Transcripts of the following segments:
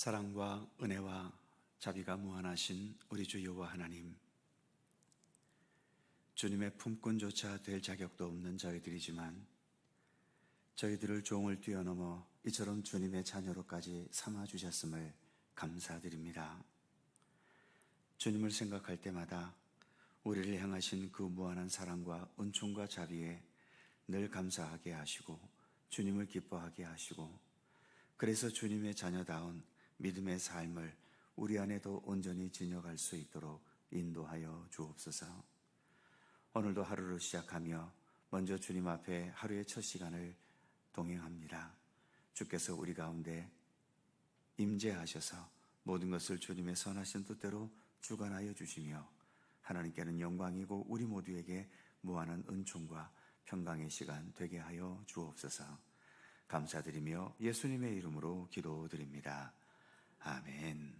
사랑과 은혜와 자비가 무한하신 우리 주 여호와 하나님, 주님의 품꾼조차 될 자격도 없는 저희들이지만 저희들을 종을 뛰어넘어 이처럼 주님의 자녀로까지 삼아주셨음을 감사드립니다. 주님을 생각할 때마다 우리를 향하신 그 무한한 사랑과 은총과 자비에 늘 감사하게 하시고 주님을 기뻐하게 하시고, 그래서 주님의 자녀다운 믿음의 삶을 우리 안에도 온전히 지녀갈 수 있도록 인도하여 주옵소서. 오늘도 하루를 시작하며 먼저 주님 앞에 하루의 첫 시간을 동행합니다. 주께서 우리 가운데 임재하셔서 모든 것을 주님의 선하신 뜻대로 주관하여 주시며, 하나님께는 영광이고 우리 모두에게 무한한 은총과 평강의 시간 되게 하여 주옵소서. 감사드리며 예수님의 이름으로 기도드립니다. 아멘.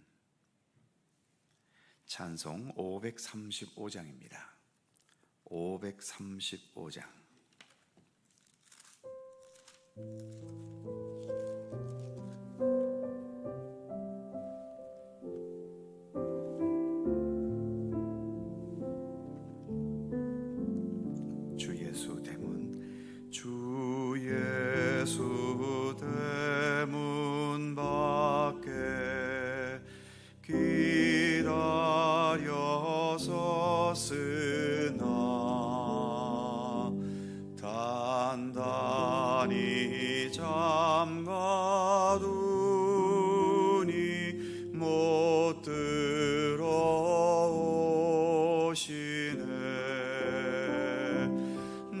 찬송 535장입니다. 535장. 주 예수 대문, 주 예수 대문 밖에 기다려서 쓰나 단단히 잠가두니 못 들어오시네.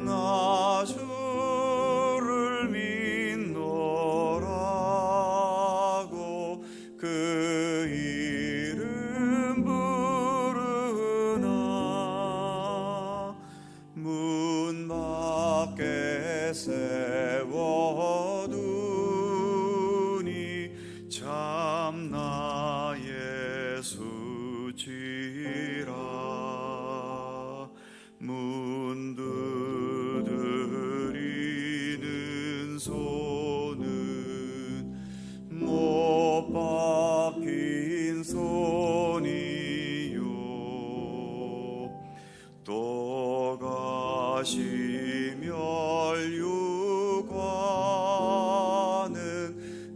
나 주를 믿노라고 그 이름 부르나 문 밖에 세워두니 참 나 예수지라. 문 두드리는 손은 못 박힌 손이요, 또 가시멸류관은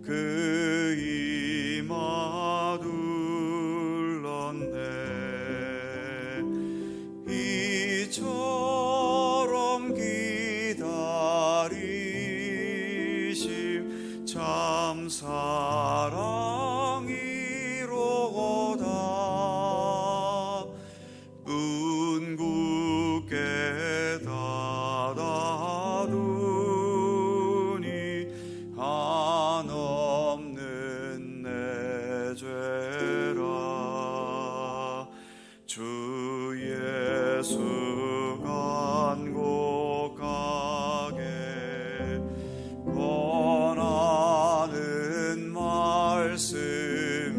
그 이마 둘렀네. 이처럼 기다리심 참 사랑이로다. 문 굳게 닫아두니 한없는 내 죄라. 주 예수 간곡하게 권하는 말씀이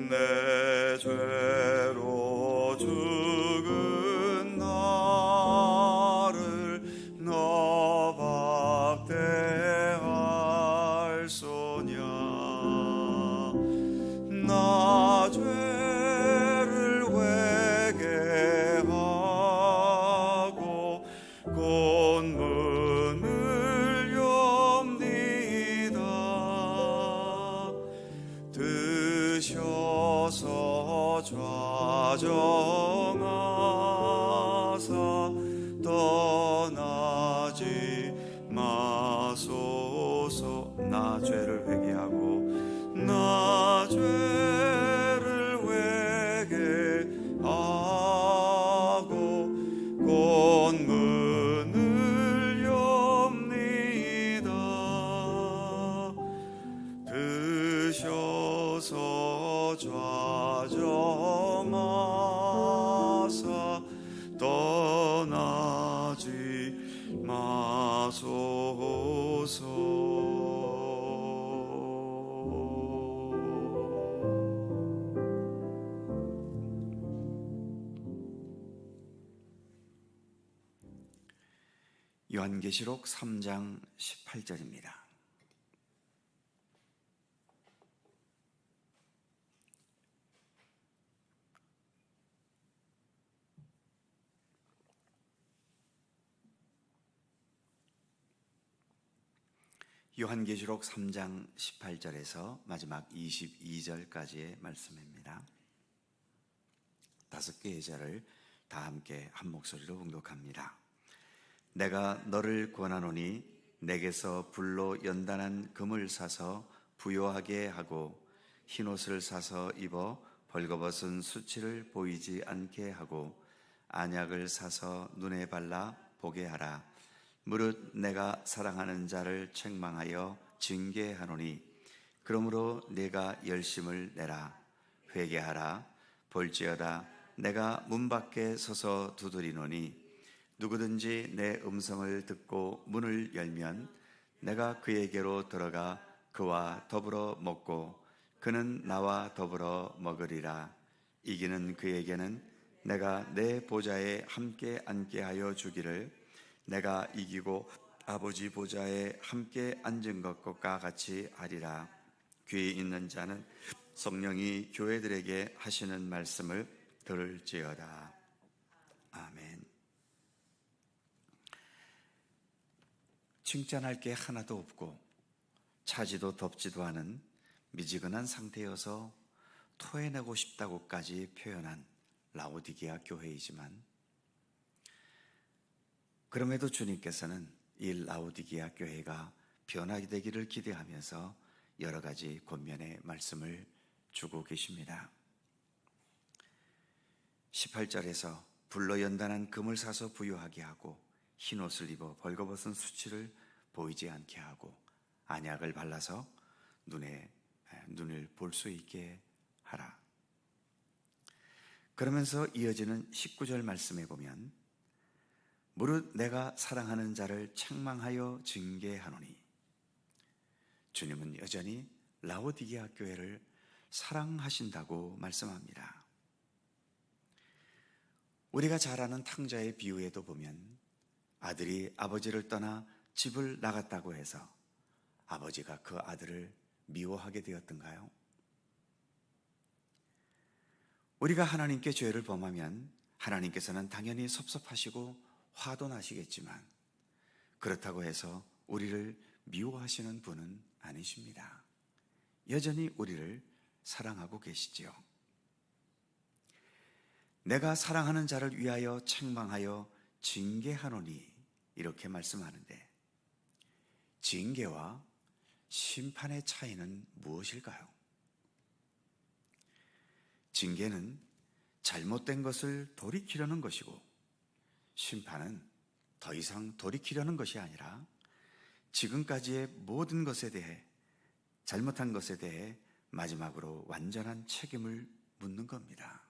내 죄로 죽은 나를 너 박대할소냐. 나 죄를 회개하고 곧 문을 엽니다. 드셔서 좌정하사 떠나지 마소서. 나 죄를 회개하고 나 죄를 회개하고 곧 문을 엽니다. 드셔서 좌정하사 떠나지 마소서. 요한계시록 3장 18절입니다. 요한계시록 3장 18절에서 마지막 22절까지의 말씀입니다. 5개의 절을 다 함께 한 목소리로 봉독합니다. 내가 너를 권하노니 내게서 불로 연단한 금을 사서 부요하게 하고 흰옷을 사서 입어 벌거벗은 수치를 보이지 않게 하고 안약을 사서 눈에 발라 보게 하라. 무릇 내가 사랑하는 자를 책망하여 징계하노니 그러므로 네가 열심을 내라. 회개하라. 볼지어다 내가 문 밖에 서서 두드리노니 누구든지 내 음성을 듣고 문을 열면 내가 그에게로 들어가 그와 더불어 먹고 그는 나와 더불어 먹으리라. 이기는 그에게는 내가 내 보좌에 함께 앉게 하여 주기를 내가 이기고 아버지 보좌에 함께 앉은 것과 같이 하리라. 귀 있는 자는 성령이 교회들에게 하시는 말씀을 들을지어다. 아멘. 칭찬할 게 하나도 없고 차지도 덥지도 않은 미지근한 상태여서 토해내고 싶다고까지 표현한 라오디게아 교회이지만 그럼에도 주님께서는 이 라오디게아 교회가 변화가 되기를 기대하면서 여러 가지 권면의 말씀을 주고 계십니다. 18절에서 불로 연단한 금을 사서 부요하게 하고 흰옷을 입어 벌거벗은 수치를 보이지 않게 하고 안약을 발라서 눈을 볼 수 있게 하라. 그러면서 이어지는 19절 말씀에 보면 무릇 내가 사랑하는 자를 책망하여 징계하노니 주님은 여전히 라오디게아 교회를 사랑하신다고 말씀합니다. 우리가 잘 아는 탕자의 비유에도 보면 아들이 아버지를 떠나 집을 나갔다고 해서 아버지가 그 아들을 미워하게 되었던가요? 우리가 하나님께 죄를 범하면 하나님께서는 당연히 섭섭하시고 화도 나시겠지만 그렇다고 해서 우리를 미워하시는 분은 아니십니다. 여전히 우리를 사랑하고 계시지요. 내가 사랑하는 자를 위하여 책망하여 징계하노니 이렇게 말씀하는데 징계와 심판의 차이는 무엇일까요? 징계는 잘못된 것을 돌이키려는 것이고 심판은 더 이상 돌이키려는 것이 아니라 지금까지의 모든 것에 대해 잘못한 것에 대해 마지막으로 완전한 책임을 묻는 겁니다.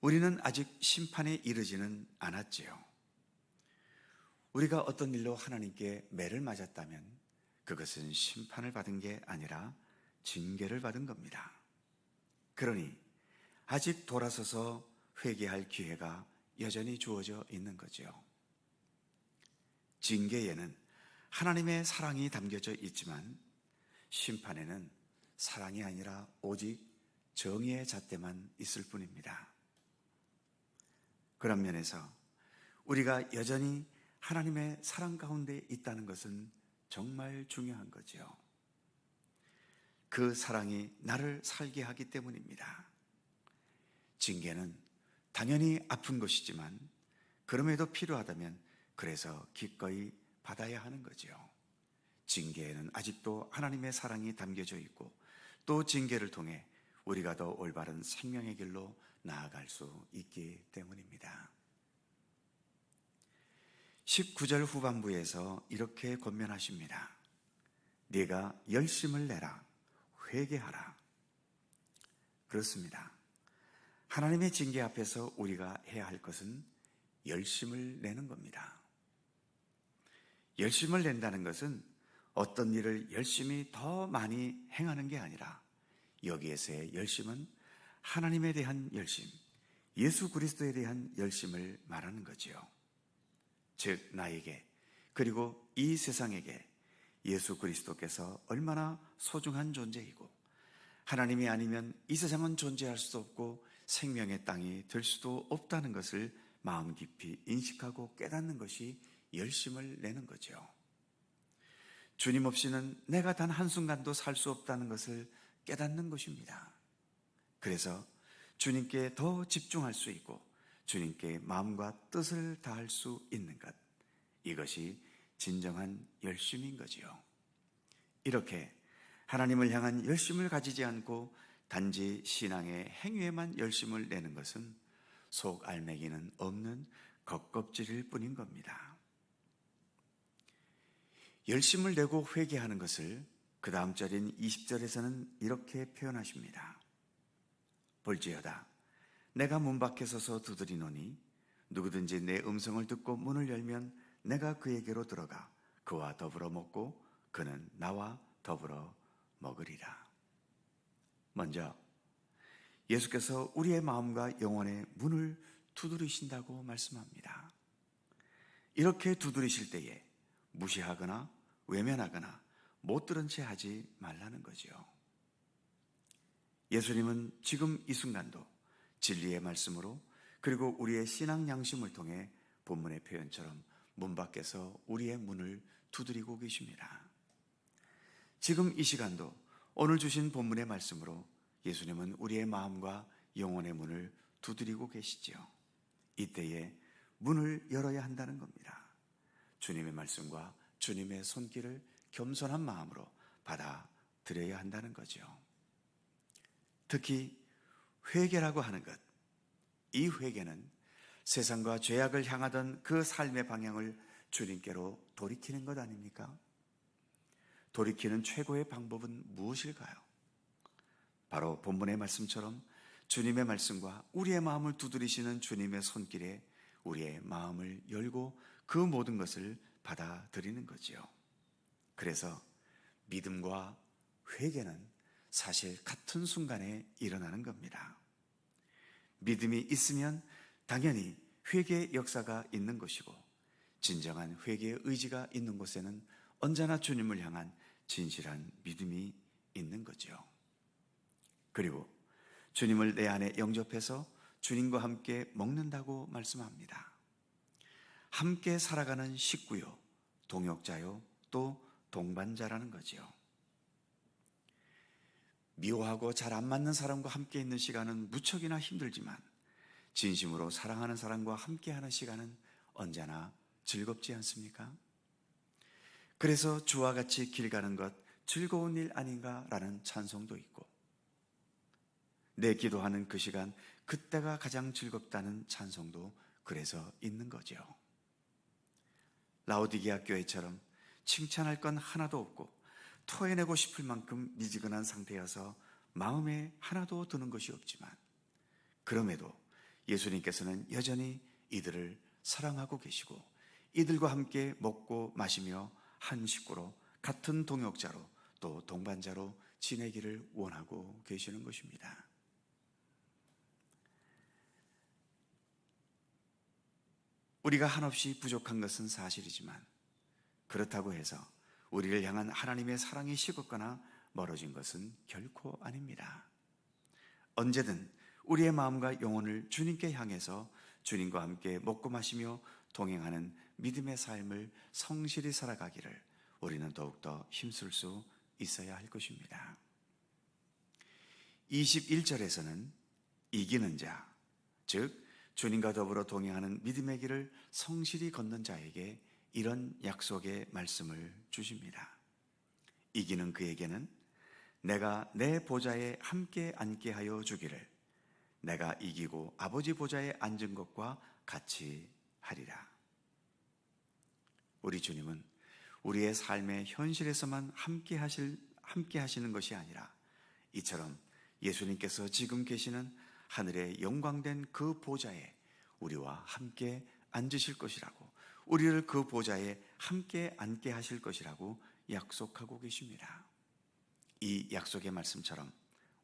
우리는 아직 심판에 이르지는 않았지요. 우리가 어떤 일로 하나님께 매를 맞았다면 그것은 심판을 받은 게 아니라 징계를 받은 겁니다. 그러니 아직 돌아서서 회개할 기회가 여전히 주어져 있는 거죠. 징계에는 하나님의 사랑이 담겨져 있지만 심판에는 사랑이 아니라 오직 정의의 잣대만 있을 뿐입니다. 그런 면에서 우리가 여전히 하나님의 사랑 가운데 있다는 것은 정말 중요한 거죠. 그 사랑이 나를 살게 하기 때문입니다. 징계는 당연히 아픈 것이지만 그럼에도 필요하다면 그래서 기꺼이 받아야 하는 거죠. 징계에는 아직도 하나님의 사랑이 담겨져 있고 또 징계를 통해 우리가 더 올바른 생명의 길로 나아갈 수 있기 때문입니다. 19절 후반부에서 이렇게 권면하십니다. 네가 열심을 내라. 회개하라. 그렇습니다. 하나님의 징계 앞에서 우리가 해야 할 것은 열심을 내는 겁니다. 열심을 낸다는 것은 어떤 일을 열심히 더 많이 행하는 게 아니라 여기에서의 열심은 하나님에 대한 열심, 예수 그리스도에 대한 열심을 말하는 거지요. 즉 나에게 그리고 이 세상에게 예수 그리스도께서 얼마나 소중한 존재이고 하나님이 아니면 이 세상은 존재할 수도 없고 생명의 땅이 될 수도 없다는 것을 마음 깊이 인식하고 깨닫는 것이 열심을 내는 거죠. 주님 없이는 내가 단 한순간도 살 수 없다는 것을 깨닫는 것입니다. 그래서 주님께 더 집중할 수 있고 주님께 마음과 뜻을 다할 수 있는 것, 이것이 진정한 열심인 거지요. 이렇게 하나님을 향한 열심을 가지지 않고 단지 신앙의 행위에만 열심을 내는 것은 속 알맹이는 없는 겉껍질일 뿐인 겁니다. 열심을 내고 회개하는 것을 그 다음 절인 20절에서는 이렇게 표현하십니다. 볼지어다 내가 문 밖에 서서 두드리노니 누구든지 내 음성을 듣고 문을 열면 내가 그에게로 들어가 그와 더불어 먹고 그는 나와 더불어 먹으리라. 먼저 예수께서 우리의 마음과 영혼의 문을 두드리신다고 말씀합니다. 이렇게 두드리실 때에 무시하거나 외면하거나 못 들은 채 하지 말라는 거죠. 예수님은 지금 이 순간도 진리의 말씀으로 그리고 우리의 신앙 양심을 통해 본문의 표현처럼 문 밖에서 우리의 문을 두드리고 계십니다. 지금 이 시간도 오늘 주신 본문의 말씀으로 예수님은 우리의 마음과 영혼의 문을 두드리고 계시지요. 이때에 문을 열어야 한다는 겁니다. 주님의 말씀과 주님의 손길을 겸손한 마음으로 받아들여야 한다는 거죠. 특히 회개라고 하는 것, 이 회개는 세상과 죄악을 향하던 그 삶의 방향을 주님께로 돌이키는 것 아닙니까? 돌이키는 최고의 방법은 무엇일까요? 바로 본문의 말씀처럼 주님의 말씀과 우리의 마음을 두드리시는 주님의 손길에 우리의 마음을 열고 그 모든 것을 받아들이는 거지요. 그래서 믿음과 회개는 사실 같은 순간에 일어나는 겁니다. 믿음이 있으면 당연히 회개의 역사가 있는 것이고 진정한 회개의 의지가 있는 곳에는 언제나 주님을 향한 진실한 믿음이 있는 거죠. 그리고 주님을 내 안에 영접해서 주님과 함께 먹는다고 말씀합니다. 함께 살아가는 식구요, 동역자요, 또 동반자라는 거지요. 미워하고 잘 안 맞는 사람과 함께 있는 시간은 무척이나 힘들지만 진심으로 사랑하는 사람과 함께하는 시간은 언제나 즐겁지 않습니까? 그래서 주와 같이 길 가는 것 즐거운 일 아닌가라는 찬송도 있고 내 기도하는 그 시간 그때가 가장 즐겁다는 찬송도 그래서 있는 거죠. 라오디게아 교회처럼 칭찬할 건 하나도 없고 토해내고 싶을 만큼 미지근한 상태여서 마음에 하나도 드는 것이 없지만 그럼에도 예수님께서는 여전히 이들을 사랑하고 계시고 이들과 함께 먹고 마시며 한 식구로 같은 동역자로 또 동반자로 지내기를 원하고 계시는 것입니다. 우리가 한없이 부족한 것은 사실이지만 그렇다고 해서 우리를 향한 하나님의 사랑이 식었거나 멀어진 것은 결코 아닙니다. 언제든 우리의 마음과 영혼을 주님께 향해서 주님과 함께 먹고 마시며 동행하는 믿음의 삶을 성실히 살아가기를 우리는 더욱더 힘쓸 수 있어야 할 것입니다. 21절에서는 이기는 자, 즉 주님과 더불어 동행하는 믿음의 길을 성실히 걷는 자에게 이런 약속의 말씀을 주십니다. 이기는 그에게는 내가 내 보좌에 함께 앉게 하여 주기를 내가 이기고 아버지 보좌에 앉은 것과 같이 하리라. 우리 주님은 우리의 삶의 현실에서만 함께 하시는 것이 아니라 이처럼 예수님께서 지금 계시는 하늘의 영광된 그 보좌에 우리와 함께 앉으실 것이라고, 우리를 그 보좌에 함께 앉게 하실 것이라고 약속하고 계십니다. 이 약속의 말씀처럼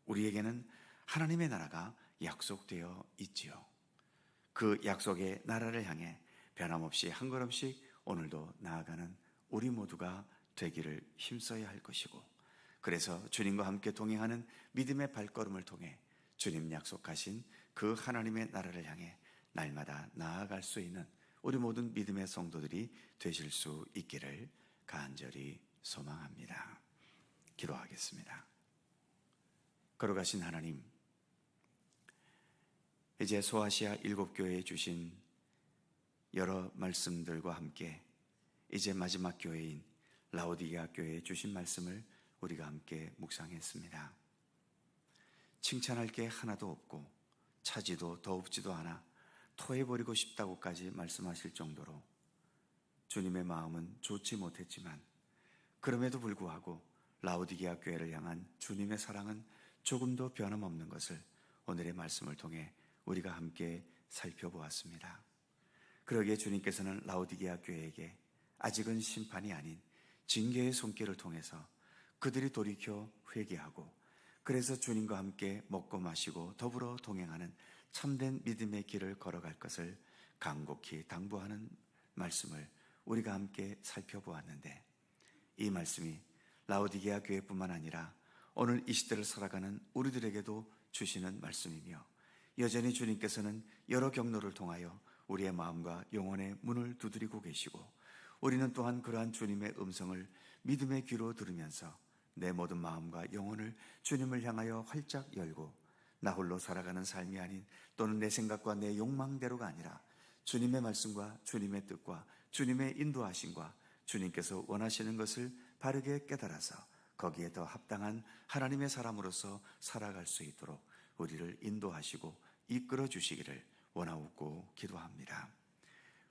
우리에게는 하나님의 나라가 약속되어 있지요. 그 약속의 나라를 향해 변함없이 한 걸음씩 오늘도 나아가는 우리 모두가 되기를 힘써야 할 것이고, 그래서 주님과 함께 동행하는 믿음의 발걸음을 통해 주님 약속하신 그 하나님의 나라를 향해 날마다 나아갈 수 있는 우리 모든 믿음의 성도들이 되실 수 있기를 간절히 소망합니다. 기도하겠습니다. 걸어가신 하나님, 이제 소아시아 7교회에 주신 여러 말씀들과 함께 이제 마지막 교회인 라오디게아 교회에 주신 말씀을 우리가 함께 묵상했습니다. 칭찬할 게 하나도 없고 차지도 더웁지도 않아 토해버리고 싶다고까지 말씀하실 정도로 주님의 마음은 좋지 못했지만 그럼에도 불구하고 라오디게아 교회를 향한 주님의 사랑은 조금도 변함없는 것을 오늘의 말씀을 통해 우리가 함께 살펴보았습니다. 그러기에 주님께서는 라오디게아 교회에게 아직은 심판이 아닌 징계의 손길을 통해서 그들이 돌이켜 회개하고 그래서 주님과 함께 먹고 마시고 더불어 동행하는 참된 믿음의 길을 걸어갈 것을 간곡히 당부하는 말씀을 우리가 함께 살펴보았는데, 이 말씀이 라오디게아 교회뿐만 아니라 오늘 이 시대를 살아가는 우리들에게도 주시는 말씀이며, 여전히 주님께서는 여러 경로를 통하여 우리의 마음과 영혼의 문을 두드리고 계시고, 우리는 또한 그러한 주님의 음성을 믿음의 귀로 들으면서 내 모든 마음과 영혼을 주님을 향하여 활짝 열고 나 홀로 살아가는 삶이 아닌, 또는 내 생각과 내 욕망대로가 아니라 주님의 말씀과 주님의 뜻과 주님의 인도하심과 주님께서 원하시는 것을 바르게 깨달아서 거기에 더 합당한 하나님의 사람으로서 살아갈 수 있도록 우리를 인도하시고 이끌어 주시기를 원하옵고 기도합니다.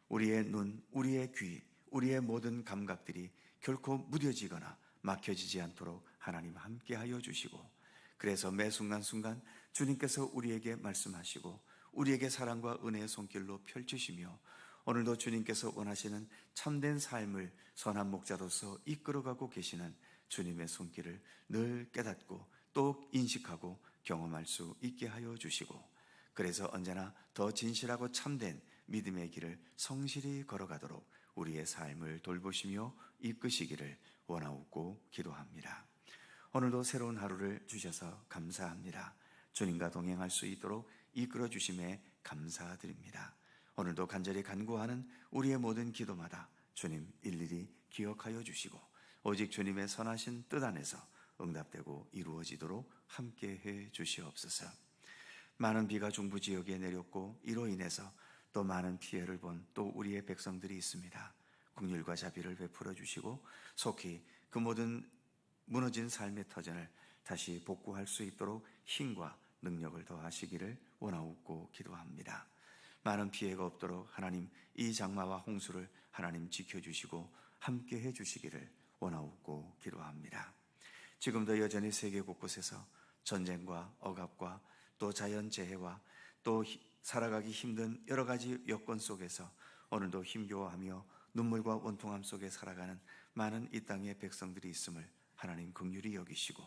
우리의 눈, 우리의 귀, 우리의 모든 감각들이 결코 무뎌지거나 막혀지지 않도록 하나님 함께하여 주시고, 그래서 매 순간순간 주님께서 우리에게 말씀하시고 우리에게 사랑과 은혜의 손길로 펼치시며 오늘도 주님께서 원하시는 참된 삶을 선한 목자로서 이끌어가고 계시는 주님의 손길을 늘 깨닫고 또 인식하고 경험할 수 있게 하여 주시고, 그래서 언제나 더 진실하고 참된 믿음의 길을 성실히 걸어가도록 우리의 삶을 돌보시며 이끄시기를 원하옵고 기도합니다. 오늘도 새로운 하루를 주셔서 감사합니다. 주님과 동행할 수 있도록 이끌어 주심에 감사드립니다. 오늘도 간절히 간구하는 우리의 모든 기도마다 주님 일일이 기억하여 주시고 오직 주님의 선하신 뜻 안에서 응답되고 이루어지도록 함께해 주시옵소서. 많은 비가 중부 지역에 내렸고 이로 인해서 또 많은 피해를 본 또 우리의 백성들이 있습니다. 긍휼과 자비를 베풀어 주시고 속히 그 모든 무너진 삶의 터전을 다시 복구할 수 있도록 힘과 능력을 더하시기를 원하옵고 기도합니다. 많은 피해가 없도록 하나님 이 장마와 홍수를 하나님 지켜주시고 함께 해주시기를 원하옵고 기도합니다. 지금도 여전히 세계 곳곳에서 전쟁과 억압과 또 자연재해와 또 살아가기 힘든 여러 가지 여건 속에서 오늘도 힘겨워하며 눈물과 원통함 속에 살아가는 많은 이 땅의 백성들이 있음을 하나님 긍휼히 여기시고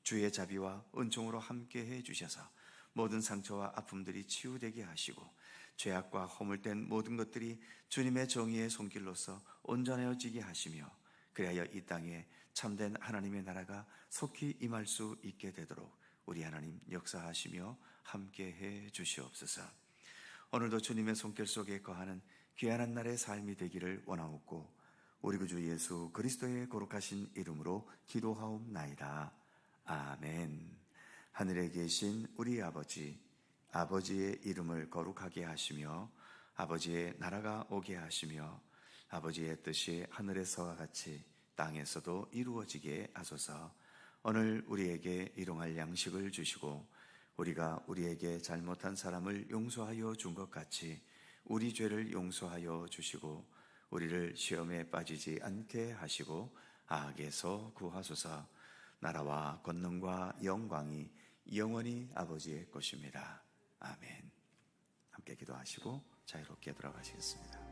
주의 자비와 은총으로 함께해 주셔서 모든 상처와 아픔들이 치유되게 하시고 죄악과 허물된 모든 것들이 주님의 정의의 손길로서 온전해지게 하시며 그리하여 이 땅에 참된 하나님의 나라가 속히 임할 수 있게 되도록 우리 하나님 역사하시며 함께해 주시옵소서. 오늘도 주님의 손길 속에 거하는 귀한 한 날의 삶이 되기를 원하옵고 우리 구주 예수 그리스도의 거룩하신 이름으로 기도하옵나이다. 아멘. 하늘에 계신 우리 아버지, 아버지의 이름을 거룩하게 하시며 아버지의 나라가 오게 하시며 아버지의 뜻이 하늘에서와 같이 땅에서도 이루어지게 하소서. 오늘 우리에게 일용할 양식을 주시고 우리가 우리에게 잘못한 사람을 용서하여 준 것 같이 우리 죄를 용서하여 주시고 우리를 시험에 빠지지 않게 하시고 악에서 구하소서. 나라와 권능과 영광이 영원히 아버지의 것입니다. 아멘. 함께 기도하시고 자유롭게 들어가시겠습니다.